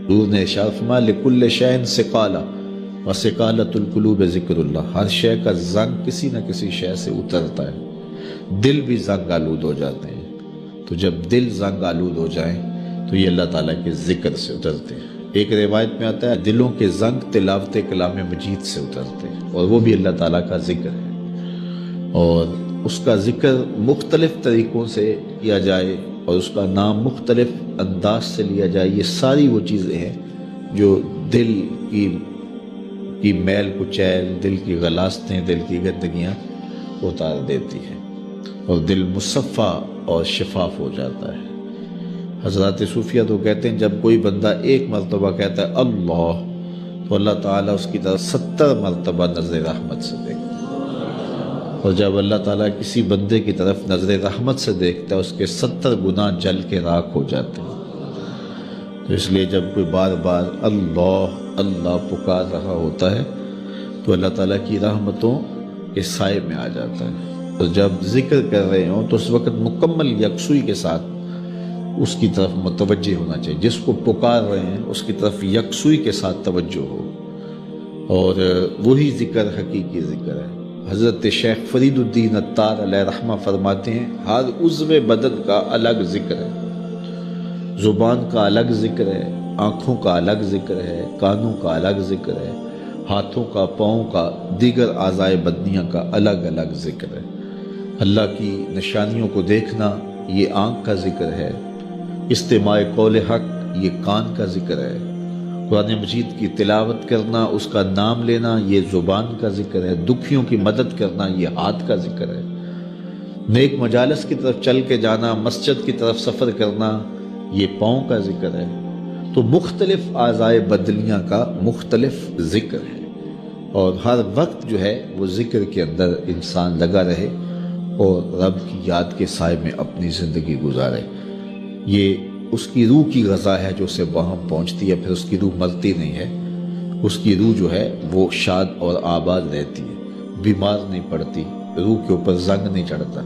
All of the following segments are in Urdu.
حضور نے ارشاد فرمایا لکل شیء ثقالہ وثقالۃ القلوب ذکر اللہ، ہر شے کا زنگ کسی نہ کسی شے سے اترتا ہے، دل بھی زنگ آلود ہو جاتے ہیں۔ تو جب دل زنگ آلود ہو جائیں تو یہ اللہ تعالیٰ کے ذکر سے اترتے ہیں۔ ایک روایت میں آتا ہے دلوں کے زنگ تلاوت کلام مجید سے اترتے ہیں، اور وہ بھی اللہ تعالیٰ کا ذکر ہے، اور اس کا ذکر مختلف طریقوں سے کیا جائے اور اس کا نام مختلف انداز سے لیا جائے، یہ ساری وہ چیزیں ہیں جو دل کی میل کچیل، دل کی غلاستیں، دل کی گندگیاں اتار دیتی ہیں اور دل مصفہ اور شفاف ہو جاتا ہے۔ حضرات صوفیہ تو کہتے ہیں جب کوئی بندہ ایک مرتبہ کہتا ہے اللہ، تو اللہ تعالیٰ اس کی طرف 70 مرتبہ نظر رحمت سے دیکھتا ہے، اور جب اللہ تعالیٰ کسی بندے کی طرف نظر رحمت سے دیکھتا ہے اس کے 70 گناہ جل کے راکھ ہو جاتے ہیں۔ تو اس لیے جب کوئی بار بار اللہ اللہ پکار رہا ہوتا ہے تو اللہ تعالیٰ کی رحمتوں کے سائے میں آ جاتا ہے، اور جب ذکر کر رہے ہوں تو اس وقت مکمل یکسوئی کے ساتھ اس کی طرف متوجہ ہونا چاہیے، جس کو پکار رہے ہیں اس کی طرف یکسوئی کے ساتھ توجہ ہو، اور وہی ذکر حقیقی ذکر ہے۔ حضرت شیخ فرید الدین عطار علیہ رحمہ فرماتے ہیں ہر عضو بدن کا الگ ذکر ہے، زبان کا الگ ذکر ہے، آنکھوں کا الگ ذکر ہے، کانوں کا الگ ذکر ہے، ہاتھوں کا، پاؤں کا، دیگر اعضائے بدنیاں کا الگ الگ ذکر ہے۔ اللہ کی نشانیوں کو دیکھنا یہ آنکھ کا ذکر ہے، استماع قول حق یہ کان کا ذکر ہے، قرآن مجید کی تلاوت کرنا، اس کا نام لینا یہ زبان کا ذکر ہے، دکھیوں کی مدد کرنا یہ ہاتھ کا ذکر ہے، نیک مجالس کی طرف چل کے جانا، مسجد کی طرف سفر کرنا یہ پاؤں کا ذکر ہے۔ تو مختلف اعضائے بدنیاں کا مختلف ذکر ہے، اور ہر وقت جو ہے وہ ذکر کے اندر انسان لگا رہے اور رب کی یاد کے سائے میں اپنی زندگی گزارے۔ یہ اس کی روح کی غذا ہے جو اسے وہاں پہنچتی ہے، پھر اس کی روح مرتی نہیں ہے، اس کی روح جو ہے وہ شاد اور آباد رہتی ہے، بیمار نہیں پڑتی، روح کے اوپر زنگ نہیں چڑھتا،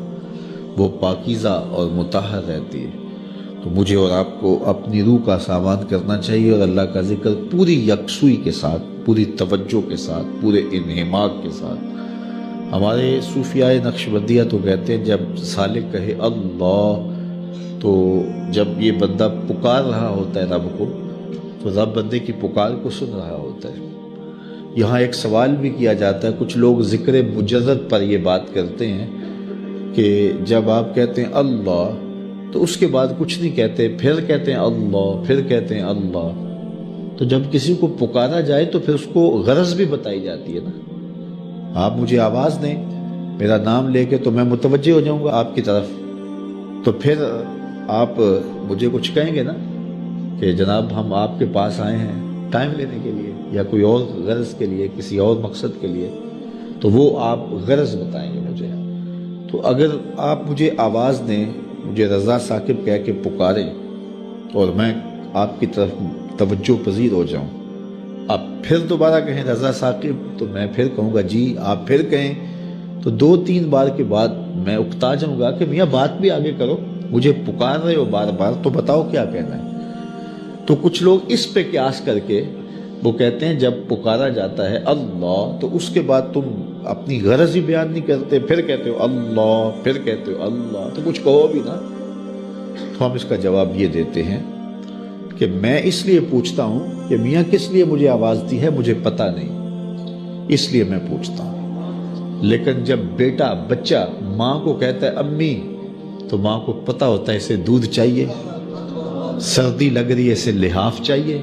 وہ پاکیزہ اور مطہر رہتی ہے۔ تو مجھے اور آپ کو اپنی روح کا سامان کرنا چاہیے اور اللہ کا ذکر پوری یکسوئی کے ساتھ، پوری توجہ کے ساتھ، پورے انہماک کے ساتھ۔ ہمارے صوفیاء نقشبندیہ تو کہتے ہیں جب سالک کہے اللہ، تو جب یہ بندہ پکار رہا ہوتا ہے رب کو، تو رب بندے کی پکار کو سن رہا ہوتا ہے۔ یہاں ایک سوال بھی کیا جاتا ہے، کچھ لوگ ذکر مجرد پر یہ بات کرتے ہیں کہ جب آپ کہتے ہیں اللہ تو اس کے بعد کچھ نہیں کہتے، پھر کہتے ہیں اللہ، پھر کہتے ہیں اللہ۔ تو جب کسی کو پکارا جائے تو پھر اس کو غرض بھی بتائی جاتی ہے نا۔ آپ مجھے آواز دیں، میرا نام لے کے، تو میں متوجہ ہو جاؤں گا آپ کی طرف، تو پھر آپ مجھے کچھ کہیں گے نا کہ جناب ہم آپ کے پاس آئے ہیں ٹائم لینے کے لیے یا کوئی اور غرض کے لیے، کسی اور مقصد کے لیے، تو وہ آپ غرض بتائیں گے مجھے۔ تو اگر آپ مجھے آواز دیں، مجھے رضا ثاقب کہہ کے پکاریں اور میں آپ کی طرف توجہ پذیر ہو جاؤں، آپ پھر دوبارہ کہیں رضا ثاقب، تو میں پھر کہوں گا جی، آپ پھر کہیں، تو 2-3 بار کے بعد میں اکتا جاؤں گا کہ میاں بات بھی آگے کرو، مجھے پکار رہے ہو بار بار تو بتاؤ کیا کہنا ہے۔ تو کچھ لوگ اس پہ قیاس کر کے وہ کہتے ہیں جب پکارا جاتا ہے اللہ تو اس کے بعد تم اپنی غرض ہی بیان نہیں کرتے، پھر کہتے ہو اللہ، پھر کہتے ہو اللہ، تو کچھ کہو بھی نا۔ تو ہم اس کا جواب یہ دیتے ہیں کہ میں اس لیے پوچھتا ہوں کہ میاں کس لیے مجھے آواز دی ہے مجھے پتہ نہیں، اس لیے میں پوچھتا ہوں۔ لیکن جب بیٹا، بچہ ماں کو کہتا ہے امی، تو ماں کو پتہ ہوتا ہے اسے دودھ چاہیے، سردی لگ رہی ہے اسے لحاف چاہیے،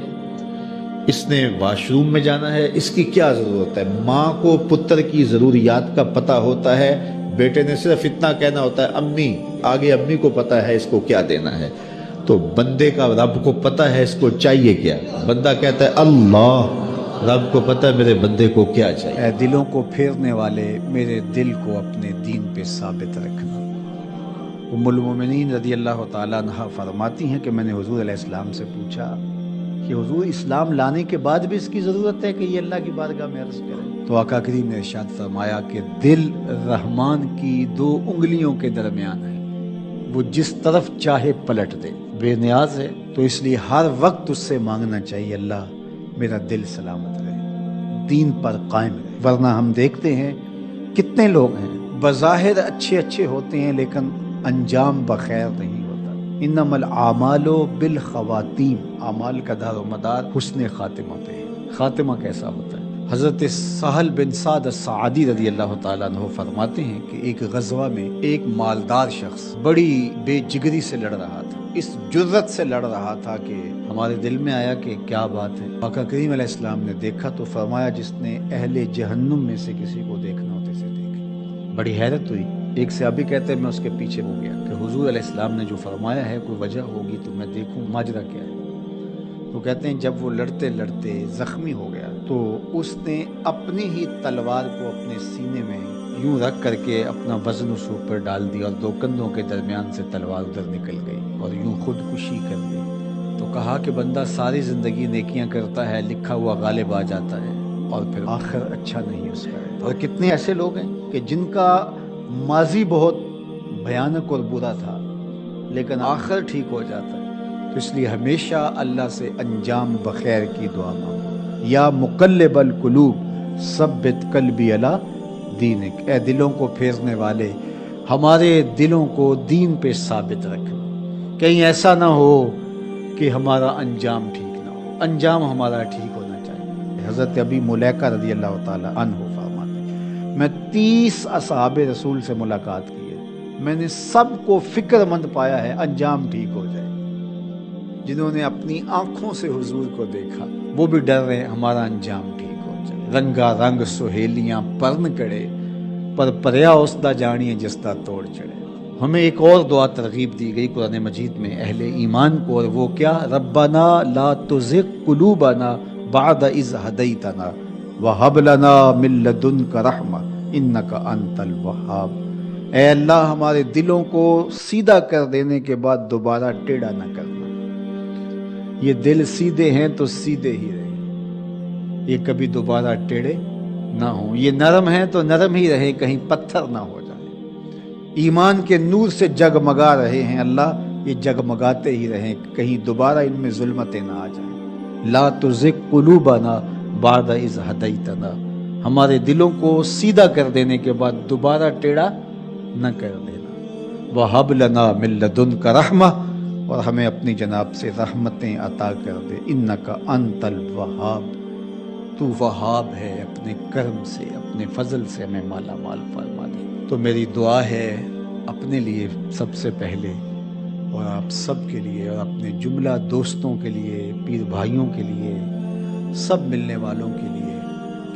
اس نے واش روم میں جانا ہے، اس کی کیا ضرورت ہے۔ ماں کو پتر کی ضروریات کا پتہ ہوتا ہے، بیٹے نے صرف اتنا کہنا ہوتا ہے امی، آگے امی کو پتہ ہے اس کو کیا دینا ہے۔ تو بندے کا رب کو پتہ ہے اس کو چاہیے کیا، بندہ کہتا ہے اللہ، رب کو پتہ ہے میرے بندے کو کیا چاہیے۔ اے دلوں کو پھیرنے والے، میرے دل کو اپنے دین پہ ثابت رکھنا۔ ام المومنین رضی اللہ تعالیٰ عنہ فرماتی ہیں کہ میں نے حضور علیہ السلام سے پوچھا کہ حضور اسلام لانے کے بعد بھی اس کی ضرورت ہے کہ یہ اللہ کی بارگاہ میں عرض کریں؟ تو آقا کریم نے ارشاد فرمایا کہ دل رحمان کی 2 انگلیوں کے درمیان ہے، وہ جس طرف چاہے پلٹ دے، بے نیاز ہے تو اس لیے ہر وقت اس سے مانگنا چاہیے اللہ میرا دل سلامت رہے، دین پر قائم رہے، ورنہ ہم دیکھتے ہیں کتنے لوگ ہیں بظاہر اچھے ہوتے ہیں لیکن انجام بخیر نہیں ہوتا۔ انما الاعمال بالخواتیم، اعمال کا دار و مدار حسن خاتمہ پہ ہے۔ خاتمہ کیسا ہوتا ہے؟ حضرت سہل بن سعد الساعدی رضی اللہ تعالیٰ عنہ فرماتے ہیں کہ ایک غزوہ میں ایک مالدار شخص بڑی بے جگری سے لڑ رہا تھا، اس جرت سے لڑ رہا تھا کہ ہمارے دل میں آیا کہ کیا بات ہے۔ آقا کریم علیہ السلام نے دیکھا تو فرمایا جس نے اہل جہنم میں سے کسی کو دیکھنا ہوتے سے دیکھ۔ بڑی حیرت ہوئی، ایک صحابی کہتے ہیں میں اس کے پیچھے ہو گیا کہ حضور علیہ السلام نے جو فرمایا ہے کوئی وجہ ہوگی تو میں دیکھوں ماجرا کیا ہے۔ تو کہتے ہیں جب وہ لڑتے لڑتے زخمی ہو گیا تو اس نے اپنی ہی تلوار کو اپنے سینے میں یوں رکھ کر کے اپنا وزن اس اوپر ڈال دیا اور دو کندھوں کے درمیان سے تلوار ادھر نکل گئی اور یوں خودکشی کر لی۔ تو کہا کہ بندہ ساری زندگی نیکیاں کرتا ہے، لکھا ہوا غالب آ جاتا ہے اور پھر آخر اچھا نہیں اس کا ہے۔ اور کتنے ایسے لوگ ہیں کہ جن کا ماضی بہت بھیانک اور برا تھا لیکن آخر ٹھیک ہو جاتا ہے۔ تو اس لیے ہمیشہ اللہ سے انجام بخیر کی دعا مانگو۔ یا مقلب القلوب ثبت قلبی علی دینک، اے دلوں کو پھیرنے والے ہمارے دلوں کو دین پہ ثابت رکھنا، کہیں ایسا نہ ہو کہ ہمارا انجام ٹھیک نہ ہو، انجام ہمارا ٹھیک ہونا چاہیے۔ حضرت ابی ملیکہ رضی اللہ تعالی عنہ فرماتے ہیں میں 30 اصحاب رسول سے ملاقات کی ہے، میں نے سب کو فکر مند پایا ہے انجام ٹھیک ہو جائے۔ جنہوں نے اپنی آنکھوں سے حضور کو دیکھا وہ بھی ڈر رہے ہمارا انجام ٹھیک ہو جائے۔ رنگا رنگ سہیلیاں پرن کڑے، پر پریا اسدا جانیے جسدا توڑ چڑھے۔ ہمیں ایک اور دعا ترغیب دی گئی قرآن مجید میں اہل ایمان کو، اور وہ کیا؟ ربنا لا تزغ قلوبنا بعد اذ ہدیتنا وہب لنا من لدنک رحمہ انک انت الوہاب۔ اے اللہ ہمارے دلوں کو سیدھا کر دینے کے بعد دوبارہ ٹیڑھا نہ کرنا۔ یہ دل سیدھے ہیں تو سیدھے ہی رہیں، یہ کبھی دوبارہ ٹیڑھے نہ ہوں۔ یہ نرم ہیں تو نرم ہی رہے، کہیں پتھر نہ ہو جائے۔ ایمان کے نور سے جگمگا رہے ہیں اللہ، یہ جگمگاتے ہی رہیں، کہیں دوبارہ ان میں ظلمتیں نہ آ جائیں۔ لا تزغ قلوبنا بعد اذ ہدیتنا، ہمارے دلوں کو سیدھا کر دینے کے بعد دوبارہ ٹیڑھا نہ کر دینا۔ وہب لنا من لدنک رحمہ، اور ہمیں اپنی جناب سے رحمتیں عطا کر دے۔ انک انت الوہاب، تو وہاب ہے، اپنے کرم سے اپنے فضل سے ہمیں مالا مال فرما دے۔ تو میری دعا ہے اپنے لیے سب سے پہلے اور آپ سب کے لیے اور اپنے جملہ دوستوں کے لیے، پیر بھائیوں کے لیے، سب ملنے والوں کے لیے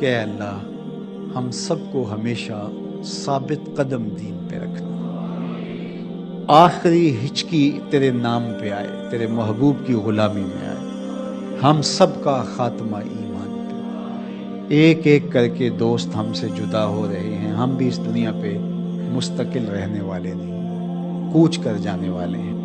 کہ اے اللہ ہم سب کو ہمیشہ ثابت قدم دین پہ رکھنا، آخری ہچکی تیرے نام پہ آئے، تیرے محبوب کی غلامی میں آئے، ہم سب کا خاتمہ ایمان پہ۔ ایک ایک کر کے دوست ہم سے جدا ہو رہے ہیں، ہم بھی اس دنیا پہ مستقل رہنے والے نہیں، کوچ کر جانے والے ہیں۔